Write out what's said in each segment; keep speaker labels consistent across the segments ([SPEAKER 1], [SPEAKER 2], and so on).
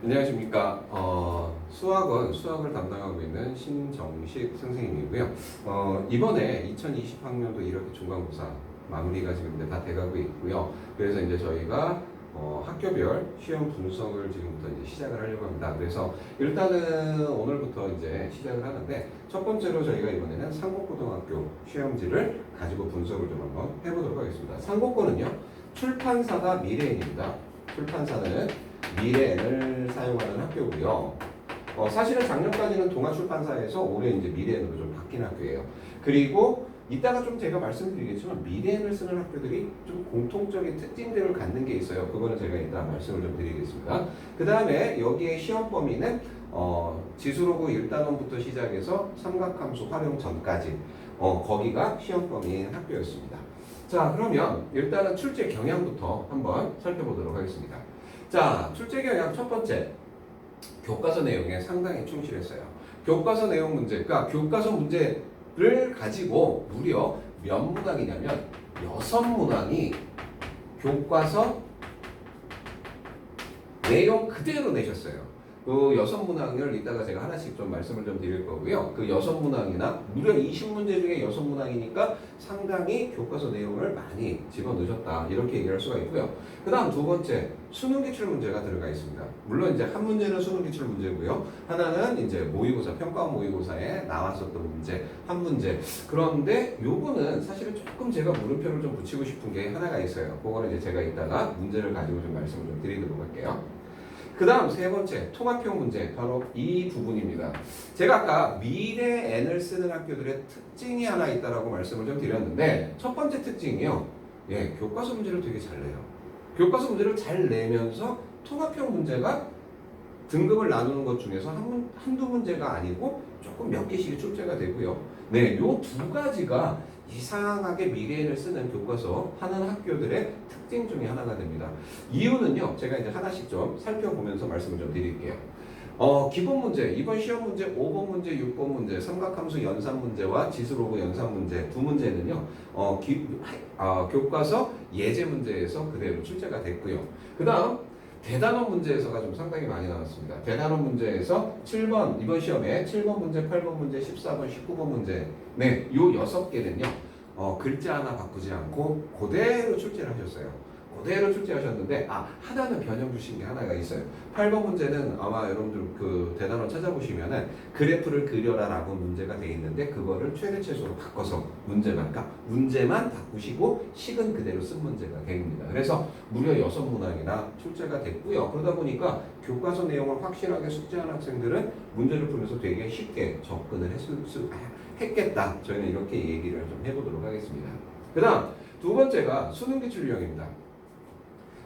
[SPEAKER 1] 안녕하십니까. 수학을 담당하고 있는 신정식 선생님이고요. 이번에 2020학년도 이렇게 중간고사 마무리가 지금 이제 다 돼가고 있고요. 그래서 이제 저희가 학교별 시험 분석을 지금부터 이제 시작을 하려고 합니다. 그래서 일단은 오늘부터 이제 시작을 하는데 첫 번째로 저희가 이번에는 상곡고등학교 시험지를 가지고 분석을 좀 한번 해보도록 하겠습니다. 상곡고는요, 출판사가 미래인입니다. 출판사는 미래엔을 사용하는 학교고요. 사실은 작년까지는 동아출판사에서 올해 이제 미래엔으로 좀 바뀐 학교예요. 그리고 이따가 좀 제가 말씀드리겠지만 미래엔을 쓰는 학교들이 좀 공통적인 특징들을 갖는 게 있어요. 그거는 제가 이따 말씀을 좀 드리겠습니다. 그 다음에 여기에 시험 범위는 지수로그 1단원부터 시작해서 삼각함수 활용 전까지 거기가 시험 범위인 학교였습니다. 자, 그러면 일단은 출제 경향부터 한번 살펴보도록 하겠습니다. 자, 출제 경향 첫 번째, 교과서 내용에 상당히 충실했어요. 교과서 내용 문제, 그러니까 교과서 문제를 가지고 무려 몇 문항이냐면 6문항이 교과서 내용 그대로 내셨어요. 그 6문항을 이따가 제가 하나씩 좀 말씀을 좀 드릴 거고요. 그 6문항이나 무려 20문제 중에 6문항이니까 상당히 교과서 내용을 많이 집어넣으셨다. 이렇게 얘기할 수가 있고요. 그 다음 두 번째, 수능 기출 문제가 들어가 있습니다. 물론 이제 한 문제는 수능 기출 문제고요. 하나는 이제 모의고사, 평가원 모의고사에 나왔었던 문제, 한 문제. 그런데 요거는 사실은 조금 제가 물음표를 좀 붙이고 싶은 게 하나가 있어요. 그거는 이제 제가 이따가 문제를 가지고 좀 말씀을 좀 드리도록 할게요. 그 다음 세 번째, 통합형 문제, 바로 이 부분입니다. 제가 아까 미래엔을 쓰는 학교들의 특징이 하나 있다라고 말씀을 좀 드렸는데 첫 번째 특징이요, 교과서 문제를 되게 잘 내요. 교과서 문제를 잘 내면서 통합형 문제가 등급을 나누는 것 중에서 한두 문제가 아니고 조금 몇 개씩이 출제가 되고요. 네, 요 두 가지가 이상하게 미래엔을 쓰는 교과서 하는 학교들의 특징 중에 하나가 됩니다. 이유는요, 제가 이제 하나씩 좀 살펴보면서 말씀을 좀 드릴게요. 기본 문제, 이번 시험 문제 5번 문제, 6번 문제, 삼각함수 연산 문제와 지수로그 연산 문제 두 문제는요, 교과서 예제 문제에서 그대로 출제가 됐고요. 그 다음 대단원 문제에서가 좀 상당히 많이 나왔습니다. 대단원 문제에서 7번, 이번 시험에 7번 문제, 8번 문제, 14번, 19번 문제, 네, 요 6개는요, 글자 하나 바꾸지 않고 그대로 출제를 하셨어요. 그대로 출제하셨는데, 하나는 변형 주신 게 하나가 있어요. 8번 문제는 아마 여러분들 그 대단원 찾아보시면은 그래프를 그려라 라고 문제가 돼 있는데, 그거를 최대 최소로 바꿔서 문제만 바꾸시고 식은 그대로 쓴 문제가 됩니다. 그래서 무려 6문항이나 출제가 됐고요. 그러다 보니까 교과서 내용을 확실하게 숙지한 학생들은 문제를 풀면서 되게 쉽게 접근을 했겠다. 저희는 이렇게 얘기를 좀 해보도록 하겠습니다. 그 다음 두 번째가 수능 기출 유형입니다.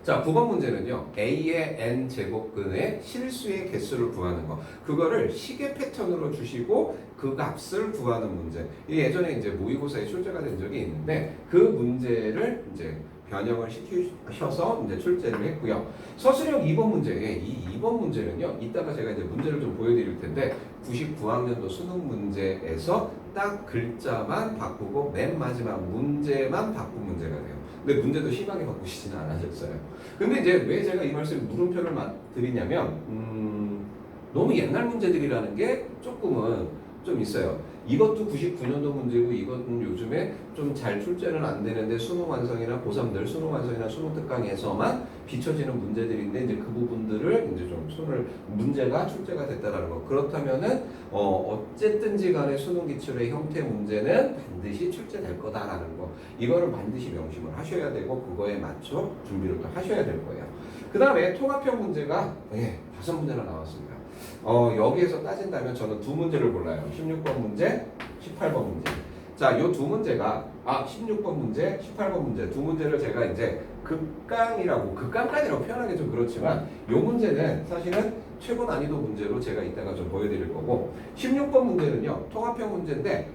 [SPEAKER 1] 자, 9번 문제는요, A의 N제곱근의 실수의 개수를 구하는 거. 그거를 시계 패턴으로 주시고 그 값을 구하는 문제. 이게 예전에 이제 모의고사에 출제가 된 적이 있는데 그 문제를 이제 변형을 시키셔서 이제 출제를 했고요. 서술형 2번 문제, 이 2번 문제는요, 이따가 제가 이제 문제를 좀 보여드릴 텐데 99학년도 수능 문제에서 딱 글자만 바꾸고 맨 마지막 문제만 바꾼 문제가 돼요. 근데 문제도 심하게 바꾸시지는 않으셨어요. 근데 이제 왜 제가 이 말씀에 물음표를 드리냐면 너무 옛날 문제들이라는 게 조금은 좀 있어요. 이것도 99년도 문제고 이것은 요즘에 좀 잘 출제는 안 되는데 수능 완성이나 고3들 수능 완성이나 수능 특강에서만 비춰지는 문제들인데 이제 그 부분들을 이제 좀 문제가 출제가 됐다라는 거. 그렇다면은 어쨌든지 간에 수능 기출의 형태 문제는 반드시 출제될 거다라는 거. 이거를 반드시 명심을 하셔야 되고 그거에 맞춰 준비를 또 하셔야 될 거예요. 그 다음에 통합형 문제가 5문제나 나왔습니다. 여기에서 따진다면 저는 두 문제를 골라요. 16번 문제, 18번 문제. 자, 요 두 문제가 16번 문제, 18번 문제 두 문제를 제가 이제 극강까지라고 표현하기 좀 그렇지만 요 문제는 사실은 최고 난이도 문제로 제가 이따가 좀 보여드릴 거고 16번 문제는요, 통합형 문제인데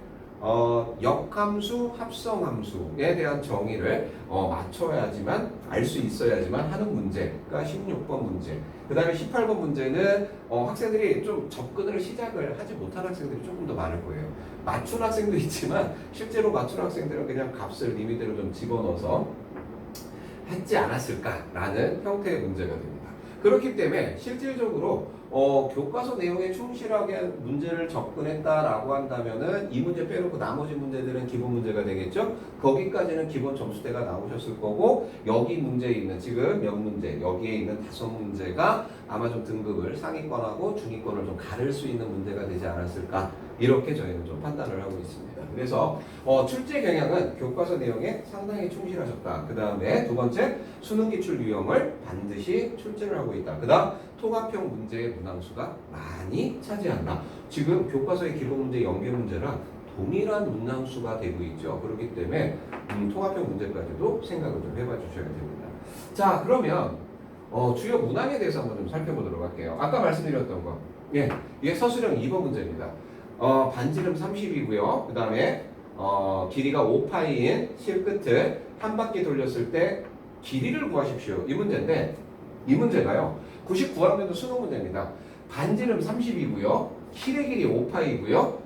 [SPEAKER 1] 역함수, 합성함수에 대한 정의를 맞춰야지만 알 수 있어야지만 하는 문제가 16번 문제. 그 다음에 18번 문제는 학생들이 좀 접근을 시작을 하지 못한 학생들이 조금 더 많을 거예요. 맞춘 학생도 있지만 실제로 맞춘 학생들은 그냥 값을 리미대로 좀 집어넣어서 했지 않았을까라는 형태의 문제가 됩니다. 그렇기 때문에 실질적으로 교과서 내용에 충실하게 문제를 접근했다라고 한다면은 이 문제 빼놓고 나머지 문제들은 기본 문제가 되겠죠. 거기까지는 기본 점수대가 나오셨을 거고 여기 문제에 있는 지금 몇 문제 여기에 있는 5문제가 아마 좀 등급을 상위권하고 중위권을 좀 가를 수 있는 문제가 되지 않았을까 이렇게 저희는 좀 판단을 하고 있습니다. 그래서 출제 경향은 교과서 내용에 상당히 충실하셨다. 그 다음에 두 번째 수능 기출 유형을 반드시 출제를 하고 있다. 그 다음 통합형 문제의 문항수가 많이 차지한다. 지금 교과서의 기본 문제 연계 문제랑 동일한 문항수가 되고 있죠. 그렇기 때문에 통합형 문제까지도 생각을 좀 해봐 주셔야 됩니다. 자, 그러면 주요 문항에 대해서 한번 좀 살펴보도록 할게요. 아까 말씀드렸던 거. 예, 이게 서술형 2번 문제입니다. 반지름 30이고요. 그 다음에 길이가 5파이인 실끝을 한 바퀴 돌렸을 때 길이를 구하십시오. 이 문제인데 이 문제가요. 99학년도 수능 문제입니다. 반지름 30이고요. 실의 길이 5파이고요.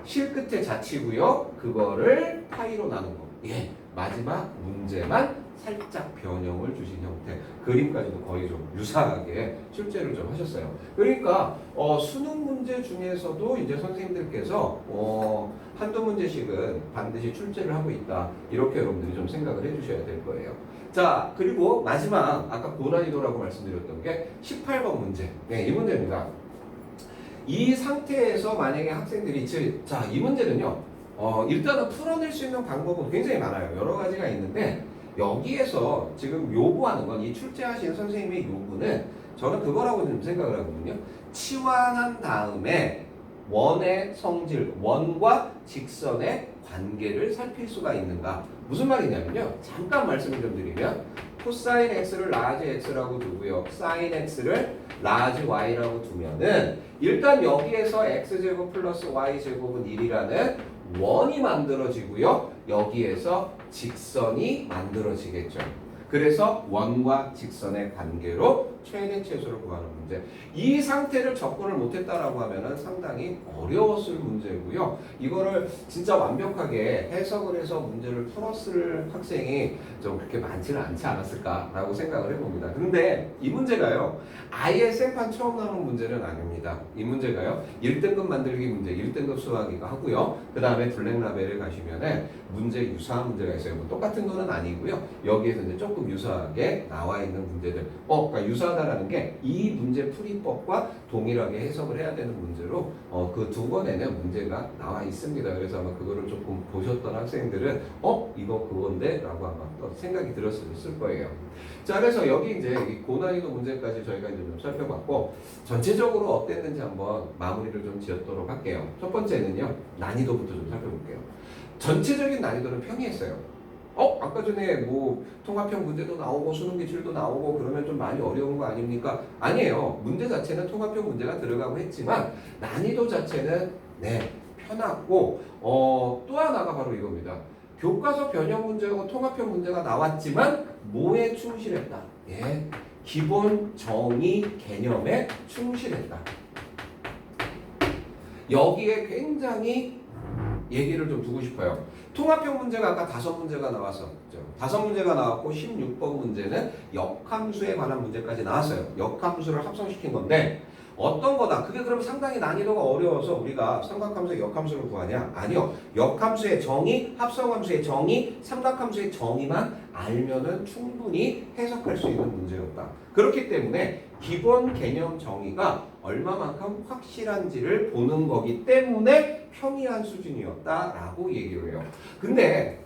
[SPEAKER 1] 실끝의 자치고요. 그거를 파이로 나눈 거. 예, 마지막 문제만 살짝 변형을 주신 형태. 그림까지도 거의 좀 유사하게 출제를 좀 하셨어요. 그러니까 수능 문제 중에서도 이제 선생님들께서 한두 문제씩은 반드시 출제를 하고 있다. 이렇게 여러분들이 좀 생각을 해주셔야 될 거예요. 자, 그리고 마지막 아까 고난이도라고 말씀드렸던 게 18번 문제. 네, 이 문제입니다. 이 상태에서 만약에 학생들이 자, 이 문제는요. 일단은 풀어낼 수 있는 방법은 굉장히 많아요. 여러 가지가 있는데 여기에서 지금 요구하는 건 이 출제하신 선생님의 요구는 저는 그거라고 좀 생각을 하거든요. 치환한 다음에 원의 성질, 원과 직선의 관계를 살필 수가 있는가? 무슨 말이냐면요. 잠깐 말씀을 좀 드리면 코사인 x를 라지 x라고 두고요. 사인 x를 라지 y라고 두면은 일단 여기에서 x제곱 플러스 y제곱은 1이라는 원이 만들어지고요. 여기에서 직선이 만들어지겠죠. 그래서 원과 직선의 관계로 최대 최소를 구하는 문제. 이 상태를 접근을 못했다라고 하면은 상당히 어려웠을 문제고요. 이거를 진짜 완벽하게 해석을 해서 문제를 풀었을 학생이 좀 그렇게 많지는 않지 않았을까라고 생각을 해봅니다. 근데 이 문제가요. 아예 생판 처음 나오는 문제는 아닙니다. 이 문제가요. 1등급 만들기 문제, 1등급 수학이가 하고요. 그 다음에 블랙라벨을 가시면은 문제 유사한 문제가 있어요. 뭐 똑같은 거는 아니고요. 여기에서 이제 조금 유사하게 나와 있는 문제들. 그러니까 유사하다라는 게 이 문제 풀이법과 동일하게 해석을 해야 되는 문제로 그 두 권에는 문제가 나와 있습니다. 그래서 아마 그거를 조금 보셨던 학생들은 이거 그건데? 라고 아마 또 생각이 들었을 거예요. 자, 그래서 여기 이제 이 고난이도 문제까지 저희가 이제 좀 살펴봤고 전체적으로 어땠는지 한번 마무리를 좀 지었도록 할게요. 첫 번째는요. 난이도부터 좀 살펴볼게요. 전체적인 난이도는 평이했어요. 아까 전에 뭐 통합형 문제도 나오고 수능 기출도 나오고 그러면 좀 많이 어려운 거 아닙니까? 아니에요. 문제 자체는 통합형 문제가 들어가고 했지만 난이도 자체는 편하고 또 하나가 바로 이겁니다. 교과서 변형 문제하고 통합형 문제가 나왔지만 뭐에 충실했다? 예, 기본 정의 개념에 충실했다. 여기에 굉장히 얘기를 좀 두고 싶어요. 통합형 문제가 아까 5문제가 나왔었죠. 5문제가 나왔고 16번 문제는 역함수에 관한 문제까지 나왔어요. 역함수를 합성시킨 건데 어떤 거다? 그게 그럼 상당히 난이도가 어려워서 우리가 삼각함수의 역함수를 구하냐? 아니요. 역함수의 정의, 합성함수의 정의, 삼각함수의 정의만 알면은 충분히 해석할 수 있는 문제였다. 그렇기 때문에 기본 개념 정의가 얼마만큼 확실한지를 보는 거기 때문에 평이한 수준이었다라고 얘기를 해요. 근데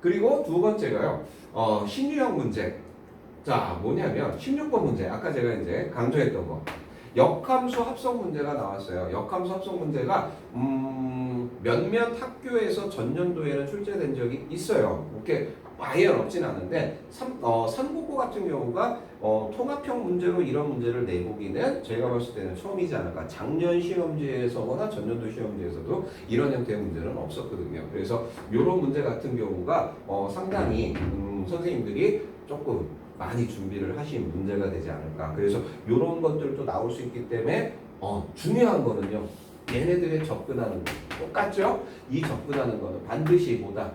[SPEAKER 1] 그리고 두 번째가요. 신유형 문제. 자, 뭐냐면 16번 문제. 아까 제가 이제 강조했던 거. 역함수 합성 문제가 나왔어요. 역함수 합성 문제가 몇몇 학교에서 전년도에는 출제된 적이 있어요. 이렇게 아예 없진 않은데 삼국고 같은 경우가 통합형 문제로 이런 문제를 내보기는 제가 봤을 때는 처음이지 않을까. 작년 시험지에서거나 전년도 시험지에서도 이런 형태의 문제는 없었거든요. 그래서 이런 문제 같은 경우가 상당히 선생님들이 조금 많이 준비를 하신 문제가 되지 않을까. 그래서 이런 것들도 나올 수 있기 때문에 중요한 거는요. 얘네들의 접근하는 거 똑같죠? 이 접근하는 거는 반드시 뭐다?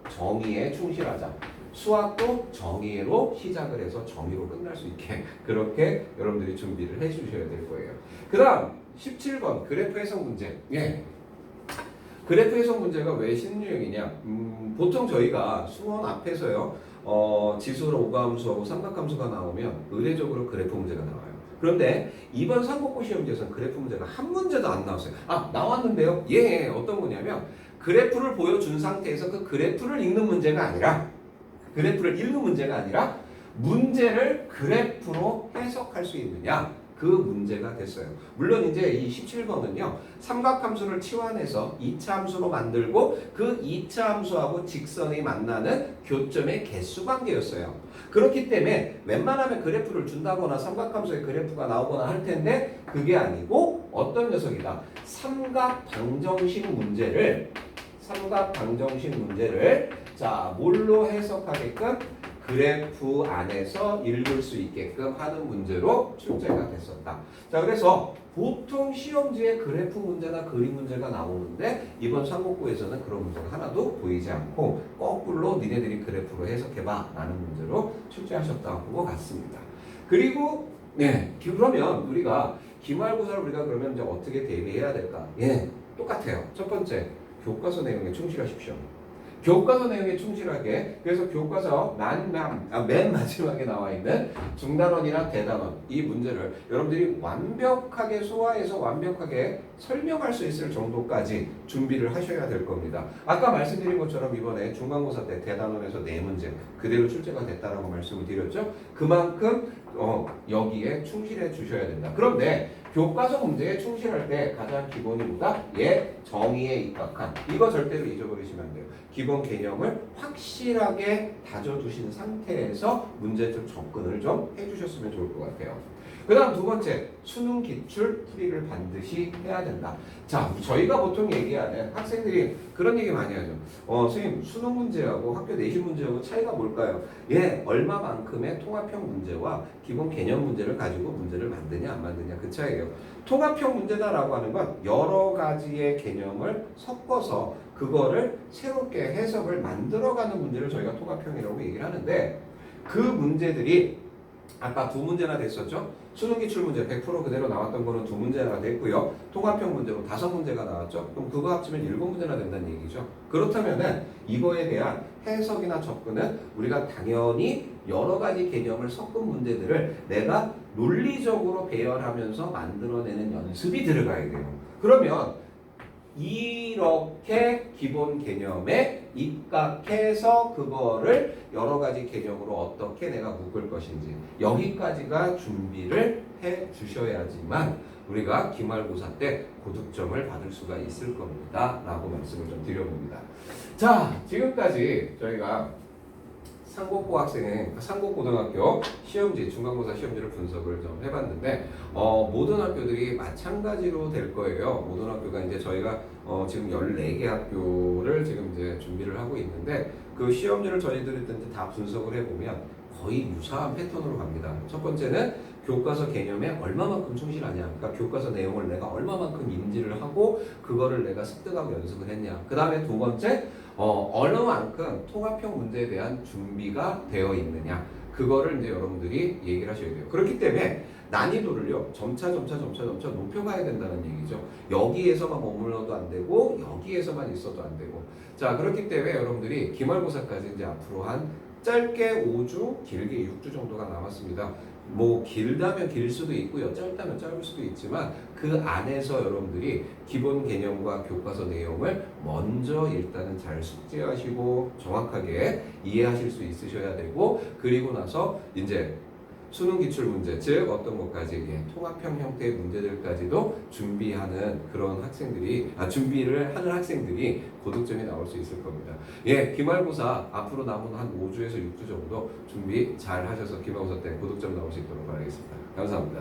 [SPEAKER 1] 정의에 충실하자. 수학도 정의로 시작을 해서 정의로 끝날 수 있게 그렇게 여러분들이 준비를 해 주셔야 될 거예요. 그 다음 17번 그래프 해석 문제. 예. 그래프 해석 문제가 왜 신유형이냐? 보통 저희가 수원 앞에서요, 지수로 오가함수하고 삼각함수가 나오면 의례적으로 그래프 문제가 나와요. 그런데 이번 삼국고 시험지에서는 그래프 문제가 한 문제도 안 나왔어요. 아, 나왔는데요? 예, 어떤 거냐면 그래프를 보여준 상태에서 그 그래프를 읽는 문제가 아니라 문제를 그래프로 해석할 수 있느냐? 그 문제가 됐어요. 물론 이제 이 17번은요. 삼각함수를 치환해서 2차 함수로 만들고 그 2차 함수하고 직선이 만나는 교점의 개수 관계였어요. 그렇기 때문에 웬만하면 그래프를 준다거나 삼각함수의 그래프가 나오거나 할 텐데 그게 아니고 어떤 녀석이다. 삼각방정식 문제를 자, 뭘로 해석하게끔 그래프 안에서 읽을 수 있게끔 하는 문제로 출제가 됐었다. 자, 그래서 보통 시험지에 그래프 문제나 그림 문제가 나오는데 이번 삼국고에서는 그런 문제가 하나도 보이지 않고 거꾸로 니네들이 그래프로 해석해봐 라는 문제로 출제하셨다는 것 같습니다. 그리고 네, 그러면 우리가 기말고사를 우리가 그러면 이제 어떻게 대비해야 될까? 예, 똑같아요. 첫 번째, 교과서 내용에 충실하십시오. 교과서 내용에 충실하게. 그래서 교과서 맨 마지막에 나와 있는 중단원이나 대단원 이 문제를 여러분들이 완벽하게 소화해서 완벽하게 설명할 수 있을 정도까지 준비를 하셔야 될 겁니다. 아까 말씀드린 것처럼 이번에 중간고사 때 대단원에서 4문제 그대로 출제가 됐다라고 말씀을 드렸죠. 그만큼 여기에 충실해 주셔야 된다. 그런데 교과서 문제에 충실할 때 가장 기본이 뭐다? 정의에 입각한. 이거 절대로 잊어버리시면 안 돼요. 기본 개념을 확실하게 다져두신 상태에서 문제점 접근을 좀 해주셨으면 좋을 것 같아요. 그 다음 두 번째, 수능 기출 풀이를 반드시 해야 된다. 자, 저희가 보통 얘기하는 학생들이 그런 얘기 많이 하죠. 선생님, 수능 문제하고 학교 내신 문제하고 차이가 뭘까요? 얼마만큼의 통합형 문제와 기본 개념 문제를 가지고 문제를 만드냐 안 만드냐 그 차이예요. 통합형 문제다라고 하는 건 여러 가지의 개념을 섞어서 그거를 새롭게 해석을 만들어가는 문제를 저희가 통합형이라고 얘기를 하는데 그 문제들이 아까 2문제나 됐었죠? 수능 기출 문제 100% 그대로 나왔던 거는 2문제나 됐고요. 통합형 문제로 5문제가 나왔죠? 그럼 그거 합치면 7문제나 된다는 얘기죠. 그렇다면은 이거에 대한 해석이나 접근은 우리가 당연히 여러 가지 개념을 섞은 문제들을 내가 논리적으로 배열하면서 만들어내는 연습이 들어가야 돼요. 그러면 이렇게 기본 개념에 입각해서 그거를 여러 가지 개념으로 어떻게 내가 묶을 것인지 여기까지가 준비를 해 주셔야지만 우리가 기말고사 때 고득점을 받을 수가 있을 겁니다 라고 말씀을 좀 드려봅니다. 자, 지금까지 저희가 상곡고등학교 시험지, 중간고사 시험지를 분석을 좀 해봤는데 모든 학교들이 마찬가지로 될 거예요. 모든 학교가 이제 저희가 지금 14개 학교를 지금 이제 준비를 하고 있는데 그 시험지를 저희들이 이제 다 분석을 해보면 거의 유사한 패턴으로 갑니다. 첫 번째는 교과서 개념에 얼마만큼 충실하냐. 그러니까 교과서 내용을 내가 얼마만큼 인지를 하고 그거를 내가 습득하고 연습을 했냐. 그 다음에 두 번째, 어느 만큼 통합형 문제에 대한 준비가 되어 있느냐. 그거를 이제 여러분들이 얘기를 하셔야 돼요. 그렇기 때문에 난이도를요, 점차 높여가야 된다는 얘기죠. 여기에서만 머물러도 안 되고, 여기에서만 있어도 안 되고. 자, 그렇기 때문에 여러분들이 기말고사까지 이제 앞으로 한 짧게 5주, 길게 6주 정도가 남았습니다. 뭐 길다면 길 수도 있고요, 짧다면 짧을 수도 있지만 그 안에서 여러분들이 기본 개념과 교과서 내용을 먼저 일단은 잘 숙지하시고 정확하게 이해하실 수 있으셔야 되고 그리고 나서 이제 수능 기출 문제, 즉 어떤 것까지 통합형 형태의 문제들까지도 준비하는 그런 준비를 하는 학생들이 고득점이 나올 수 있을 겁니다. 기말고사 앞으로 남은 한 5주에서 6주 정도 준비 잘 하셔서 기말고사 때 고득점 나올 수 있도록 바라겠습니다. 감사합니다.